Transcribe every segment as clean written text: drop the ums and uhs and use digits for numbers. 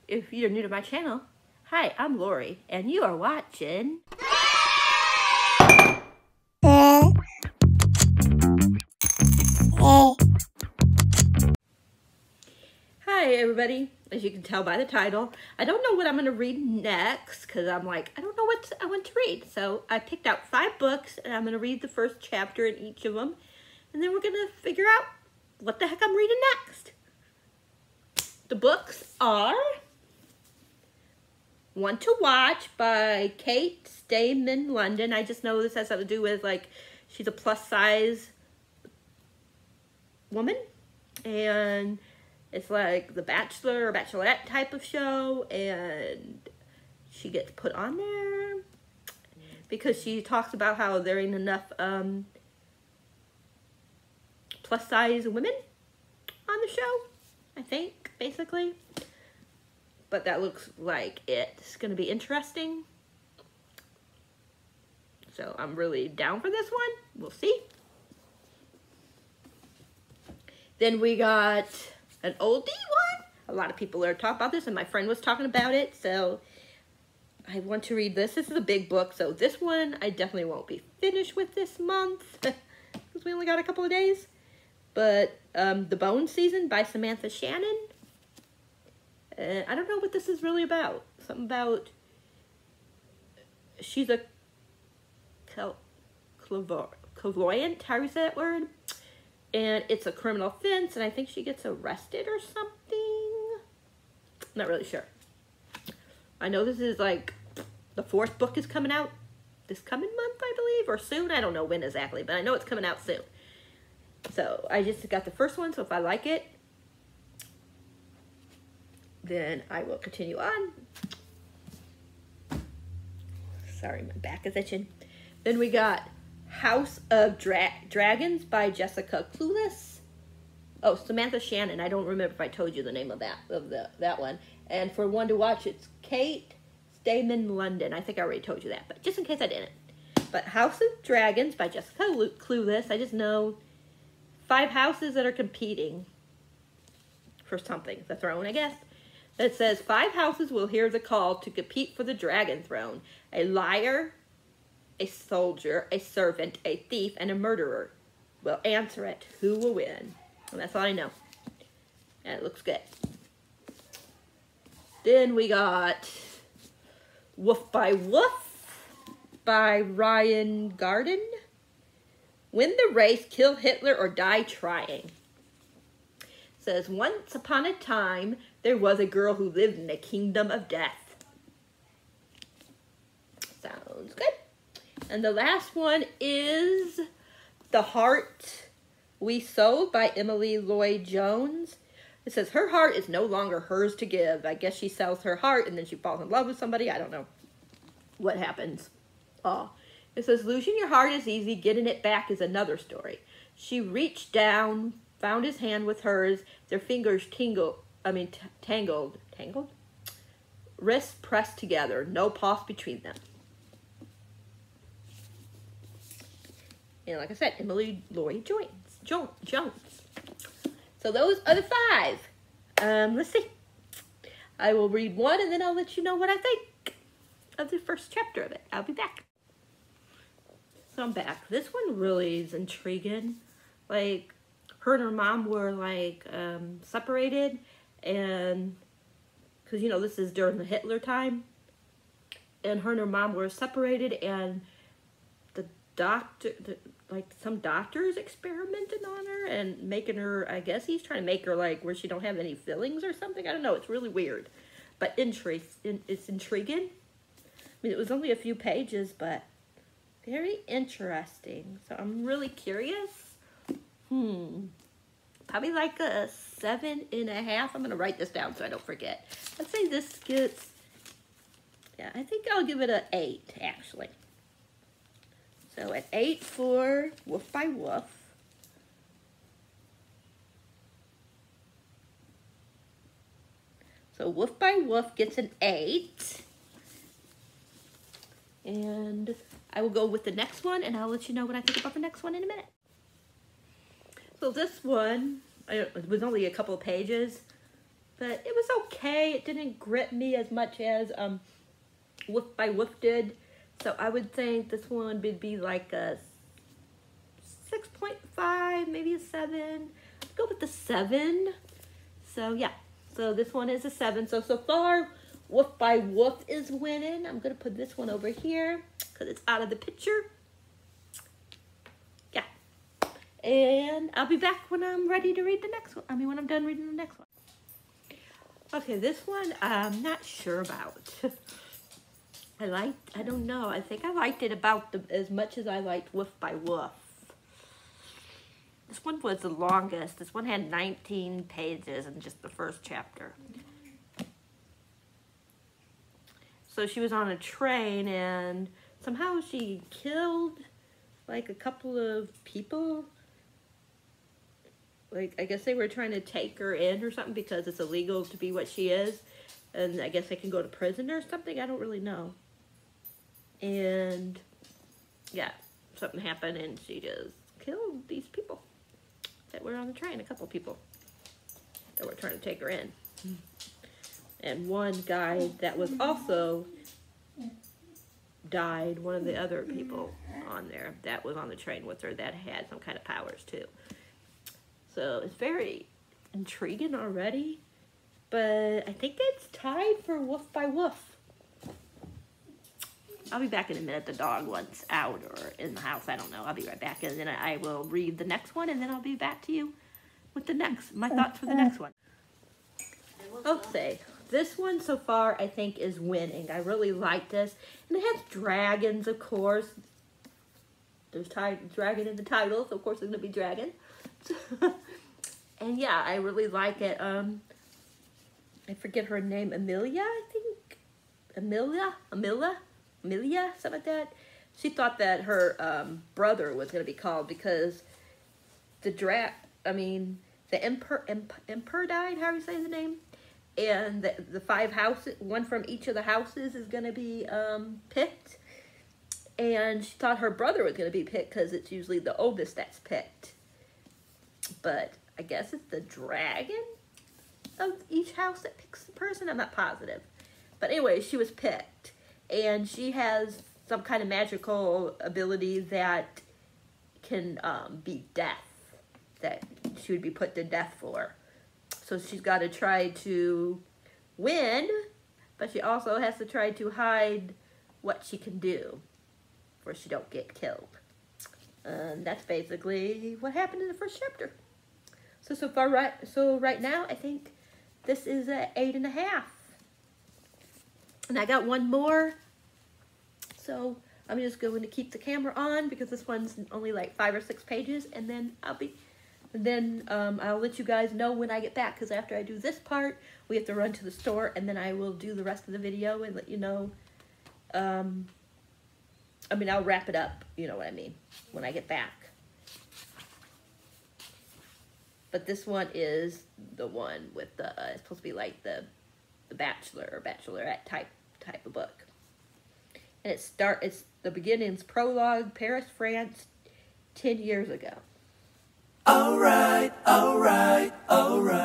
if you're new to my channel, hi, I'm Lori, and you are watching... Hi, everybody. As you can tell by the title, I don't know what I'm going to read next, because I'm like, I don't know what I want to read. So I picked out 5 books, and I'm going to read the first chapter in each of them, and then we're going to figure out what the heck I'm reading next. The books are One to Watch by Kate Stayman London. I just know this has something to do with, like, she's a plus-size woman, and it's like the Bachelor or Bachelorette type of show, and she gets put on there because she talks about how there ain't enough plus-size women on the show, I think, basically. But that looks like it's going to be interesting. So I'm really down for this one. We'll see. Then we got an oldie one. A lot of people are talking about this, and my friend was talking about it, so I want to read this. This is a big book, so this one I definitely won't be finished with this month because we only got a couple of days. But The Bone Season by Samantha Shannon. I don't know what this is really about. Something about she's a clairvoyant, how do you say that word? And it's a criminal offense, and I think she gets arrested or something. Not really sure. I know this is like the 4th book is coming out this coming month, I believe, or soon. I don't know when exactly, but I know it's coming out soon. So I just got the first one, so if I like it, then I will continue on. Sorry, my back is itching. Then we got House of Dragons by Jessica Clueless. Oh, Samantha Shannon. I don't remember if I told you the name of that one. And for One to Watch, it's Kate Stayman London. I think I already told you that, but just in case I didn't. But House of Dragons by Jessica Clueless. I just know 5 houses that are competing for something. The throne, I guess. It says 5 houses will hear the call to compete for the dragon throne. A liar, a soldier, a servant, a thief, and a murderer will answer it. Who will win? And that's all I know. And it looks good. Then we got Wolf by Ryan Garden. Win the race, kill Hitler, or die trying. It says, once upon a time, there was a girl who lived in a kingdom of death. Sounds good. And the last one is The Heart We Sold by Emily Lloyd Jones. It says, her heart is no longer hers to give. I guess she sells her heart and then she falls in love with somebody. I don't know what happens. It says, losing your heart is easy. Getting it back is another story. She reached down, found his hand with hers. Their fingers tangled. Wrists pressed together. No pause between them. And like I said, Emily Lloyd Jones. So those are the 5. Let's see. I will read one, and then I'll let you know what I think of the first chapter of it. I'll be back. So I'm back. This one really is intriguing. Like, her and her mom were, like, separated, and because, you know, this is during the Hitler time, and her and her mom were separated, and the doctor, some doctors experimented on her and making her, I guess he's trying to make her, like, where she don't have any feelings or something. I don't know. It's really weird, but it's intriguing. I mean, it was only a few pages, but very interesting. So I'm really curious. Probably like a 7.5. I'm going to write this down so I don't forget. Let's say this gets, yeah, I think I'll give it an 8, actually. So an 8 for Wolf by Wolf. So Wolf by Wolf gets an 8. And I will go with the next one, and I'll let you know what I think about the next one in a minute. So this one, it was only a couple of pages, but it was okay. It didn't grip me as much as Woof by Woof did. So I would think this one would be like a 6.5, maybe a 7. Let's go with the 7. So yeah, so this one is a 7. So far, Woof by Woof is winning. I'm gonna put this one over here because it's out of the picture. Yeah, and I'll be back when I'm ready to read the next one. I mean, when I'm done reading the next one. Okay, this one I'm not sure about. I don't know. I think I liked it about as much as I liked Woof by Woof. This one was the longest. This one had 19 pages in just the first chapter. So she was on a train and somehow she killed like a couple of people. Like, I guess they were trying to take her in or something because it's illegal to be what she is. And I guess they can go to prison or something. I don't really know. And yeah, something happened and she just killed these people that were on the train. A couple people that were trying to take her in. And one guy that was also died, one of the other people on there that was on the train with her that had some kind of powers too. So it's very intriguing already, but I think it's tied for Woof by Woof. I'll be back in a minute. The dog wants out or in the house. I don't know. I'll be right back, and then I will read the next one, and then I'll be back to you with my thoughts for the next one. Okay, this one so far I think is winning. I really like this, and it has dragons, of course. There's dragon in the title, so of course there's gonna be dragon. And yeah, I really like it. I forget her name, Amelia, I think. Amelia, something like that. She thought that her brother was going to be called because the emperor died, how do you say his name? And the 5 houses, one from each of the houses is going to be picked. And she thought her brother was going to be picked because it's usually the oldest that's picked. But I guess it's the dragon of each house that picks the person. I'm not positive. But anyway, she was picked. And she has some kind of magical ability that can beat death. That she would be put to death for. So she's got to try to win. But she also has to try to hide what she can do. Where she don't get killed. That's basically what happened in the first chapter. So right now, I think this is a 8.5. And I got one more. So I'm just going to keep the camera on because this one's only like 5 or 6 pages, and then I'll let you guys know when I get back, because after I do this part, we have to run to the store, and then I will do the rest of the video and let you know. I'll wrap it up, you know what I mean, when I get back. But this one is the one with the, it's supposed to be like the Bachelor or Bachelorette type of book. And it's the beginning's prologue, Paris, France, 10 years ago. Alright, alright, alright.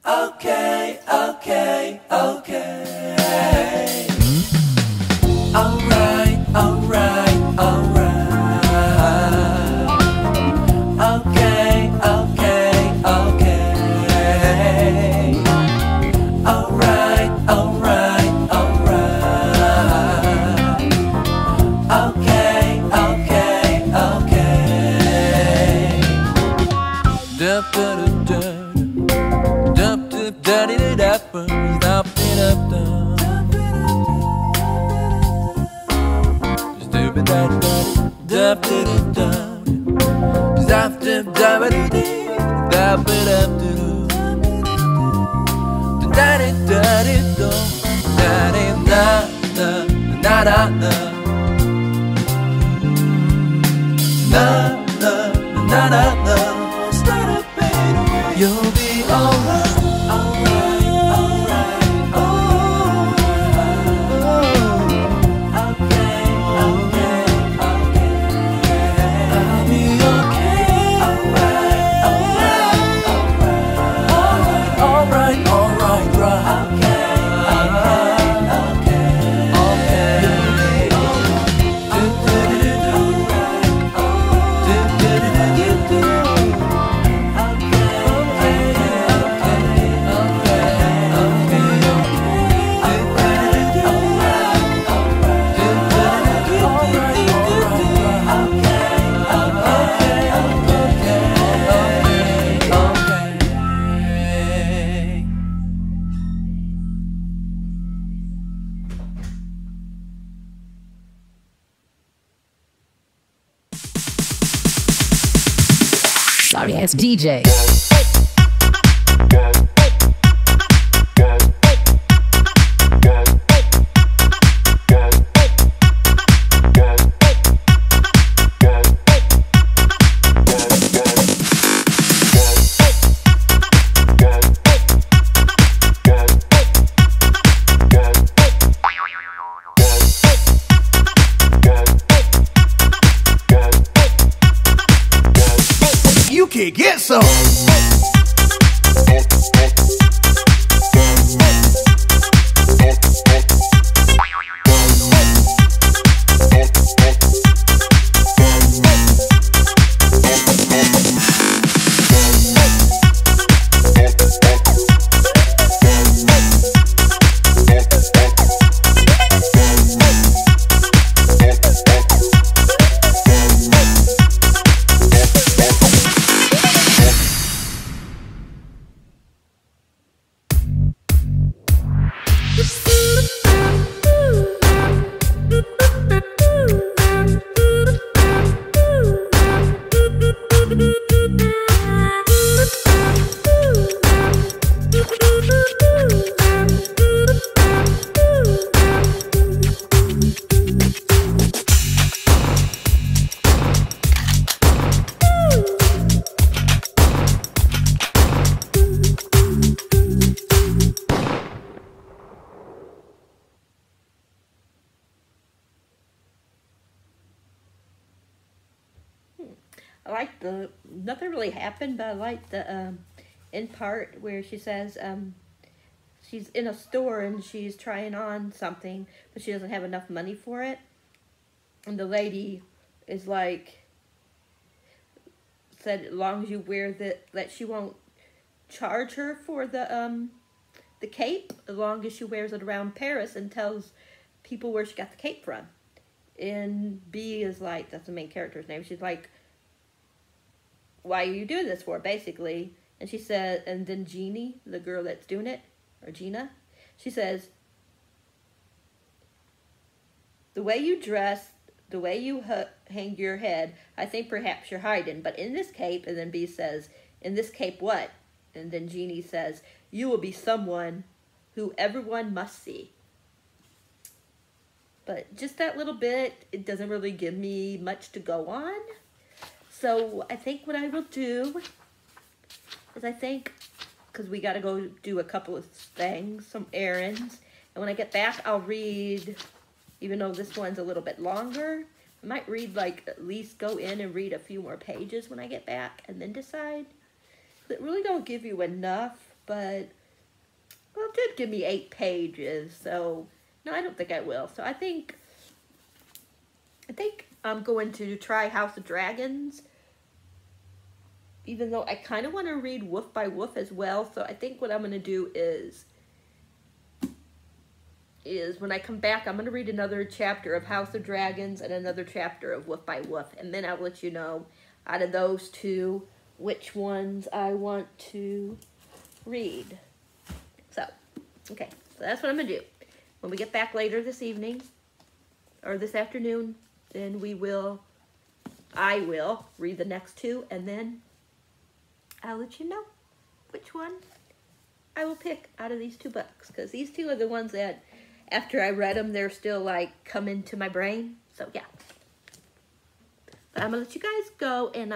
Okay, okay, okay. Alright, alright, alright. Okay, okay, okay. Alright, alright, alright. Okay, okay, okay. Dup da da da. Dup da da da da da. Dup da da da. Dup da da da. Zap da da da da. Dup da da da. Da da da da da. Da da da da da. Na na na na na. Start up, baby. You'll be alright, alright, alright. Oh, okay, okay, okay. I'll be okay. Alright, alright, alright. dance DJ. You can get some. I like the, nothing really happened, but I like the end part where she says she's in a store and she's trying on something, but she doesn't have enough money for it. And the lady is like, said as long as you wear that she won't charge her for the cape, as long as she wears it around Paris and tells people where she got the cape from. And B is like, that's the main character's name, she's like, why are you doing this for, basically? And she said, and then Jeannie, the girl that's doing it, or Gina, she says, the way you dress, the way you hang your head, I think perhaps you're hiding, but in this cape, and then B says, in this cape what? And then Jeannie says, you will be someone who everyone must see. But just that little bit, it doesn't really give me much to go on. So I think what I will do is because we got to go do a couple of things, some errands. And when I get back, I'll read, even though this one's a little bit longer, I might read, like, at least go in and read a few more pages when I get back and then decide. It really don't give you enough, but, well, it did give me 8 pages, so, no, I don't think I will. So I think I'm going to try House of Dragons, even though I kind of want to read Wolf by Wolf as well. So I think what I'm going to do is when I come back, I'm going to read another chapter of House of Dragons and another chapter of Wolf by Wolf. And then I'll let you know, out of those two, which ones I want to read. So, okay. So that's what I'm going to do. When we get back later this evening, or this afternoon, then I will read the next 2, and then I'll let you know which one I will pick out of these 2 books. Because these 2 are the ones that, after I read them, they're still, like, coming to my brain. So, yeah. But I'm going to let you guys go, and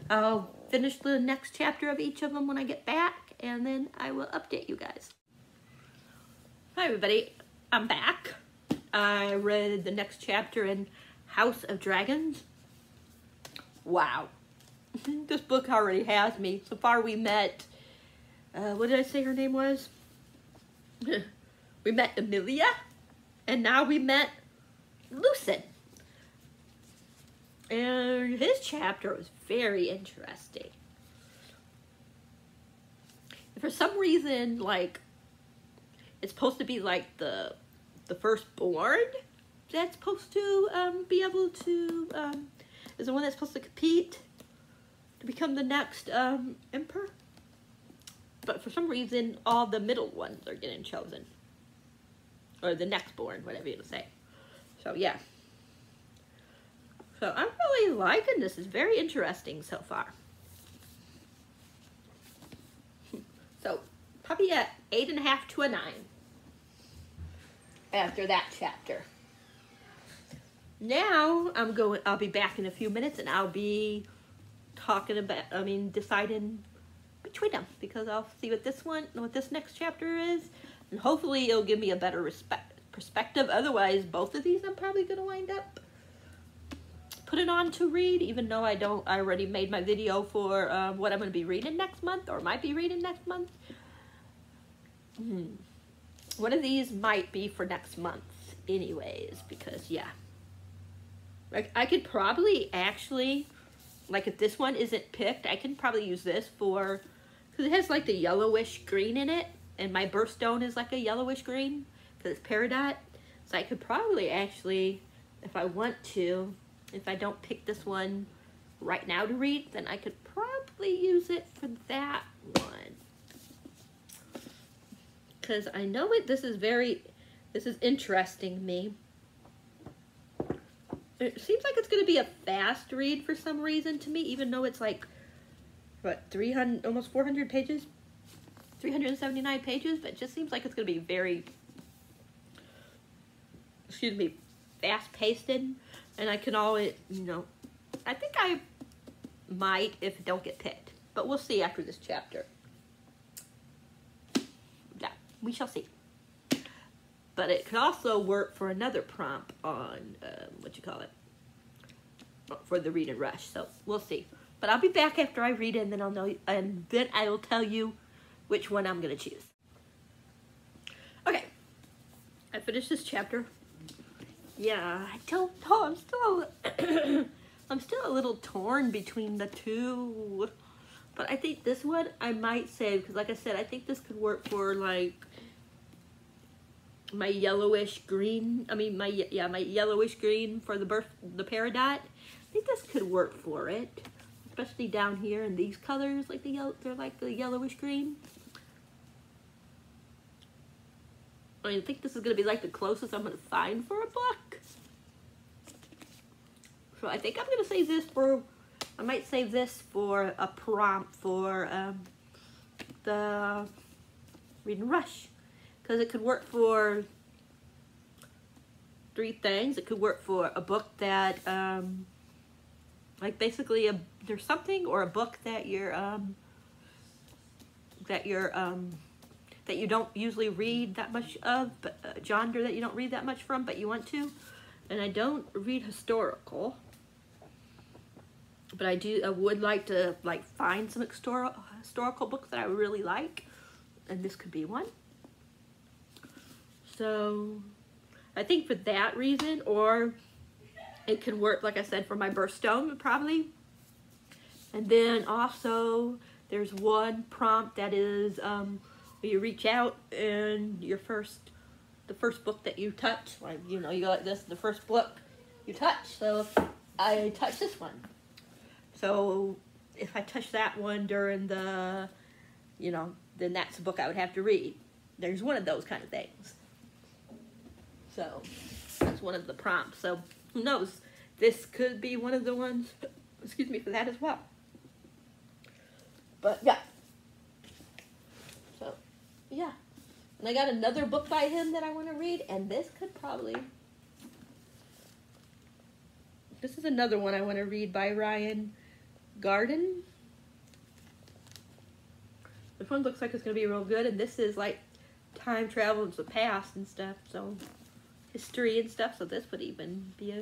I'll finish the next chapter of each of them when I get back, and then I will update you guys. Hi, everybody. I'm back. I read the next chapter in House of Dragons. Wow. This book already has me. So far we met, what did I say her name was? We met Emilia, and now we met Lucen. And his chapter was very interesting. For some reason, like, it's supposed to be like the firstborn that's supposed to be able to, is the one that's supposed to compete to become the next emperor. But for some reason, all the middle ones are getting chosen. Or the next born, whatever you want to say. So, yeah. So, I'm really liking this. It's very interesting so far. So probably a 8.5 to a 9 after that chapter. Now I'll be back in a few minutes and I'll be talking about, deciding between them, because I'll see what this next chapter is, and hopefully it'll give me a better perspective. Otherwise, both of these I'm probably going to wind up putting on to read, even though I already made my video for what I'm going to be reading next month, or might be reading next month. One of these might be for next month anyways, because yeah. Like, I could probably actually, like, if this one isn't picked, I can probably use this for, because it has, like, the yellowish green in it, and my birthstone is, like, a yellowish green, because it's peridot. So I could probably actually, if I want to, if I don't pick this one right now to read, then I could probably use it for that one. Because I know this is interesting me. It seems like it's going to be a fast read for some reason to me, even though it's like, what, 300, almost 400 pages? 379 pages, but it just seems like it's going to be very, fast-paced, and I can always, I think I might if it don't get picked, but we'll see after this chapter. Yeah, we shall see. But it could also work for another prompt on, for the read and rush. So we'll see. But I'll be back after I read it, and then I'll know, and then I will tell you which one I'm gonna choose. Okay, I finished this chapter. Yeah, I don't know. I'm still a little torn between the two. But I think this one I might save, because like I said, I think this could work for like my yellowish green, my yellowish green for the peridot. I think this could work for it, especially down here in these colors, like they're like the yellowish green. I think this is gonna be like the closest I'm gonna find for a book. So I think I'm gonna save this for, I might save this for a prompt for the read and rush. Because it could work for 3 things. It could work for a book that, like basically there's something, or a book that that you don't usually read that much of, but a genre that you don't read that much from, but you want to. And I don't read historical, but I would like to like find some historical books that I really like, and this could be one. So I think for that reason, or it can work, like I said, for my birthstone probably. And then also there's one prompt that is where you reach out and the first book that you touch, like, you go like this, the first book you touch. So I touch this one. So if I touch that one during the, then that's the book I would have to read. There's one of those kind of things. So that's one of the prompts. So who knows? This could be one of the ones, for that as well. But yeah. So yeah. And I got another book by him that I want to read, and this is another one I want to read by Ryan Garden. This one looks like it's going to be real good, and this is like time travel into the past and stuff, so history and stuff, so this would even be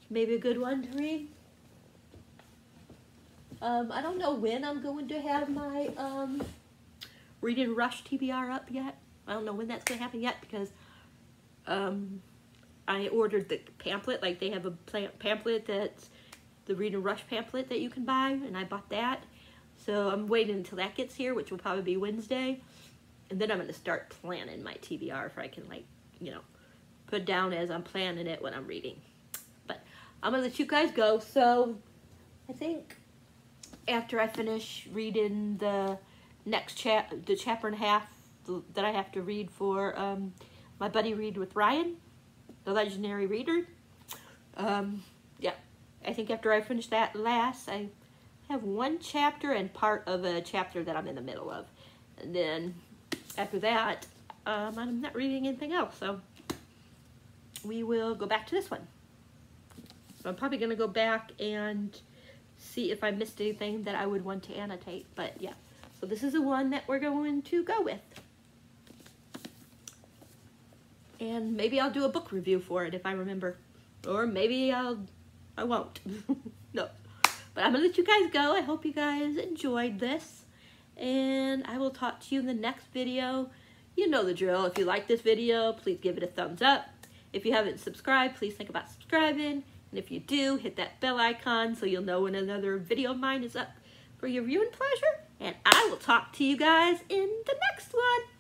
maybe a good one to read. I don't know when I'm going to have my Read and Rush TBR up yet. I don't know when that's going to happen yet, because I ordered the pamphlet. Like, they have a pamphlet that's the Read and Rush pamphlet that you can buy, and I bought that. So I'm waiting until that gets here, which will probably be Wednesday. And then I'm going to start planning my TBR, if I can, like, put down as I'm planning it when I'm reading. But I'm going to let you guys go. So I think after I finish reading the next chapter and a half that I have to read for my buddy Read with Ryan, the Legendary Reader. Yeah, I think after I finish that last, I have one chapter and part of a chapter that I'm in the middle of. And then after that, I'm not reading anything else, so we will go back to this one. So I'm probably going to go back and see if I missed anything that I would want to annotate, but yeah. So this is the one that we're going to go with. And maybe I'll do a book review for it if I remember. Or maybe I won't. No. But I'm going to let you guys go. I hope you guys enjoyed this. And I will talk to you in the next video. You know the drill. If you like this video, please give it a thumbs up. If you haven't subscribed, please think about subscribing. And if you do, hit that bell icon so you'll know when another video of mine is up for your viewing pleasure. And I will talk to you guys in the next one.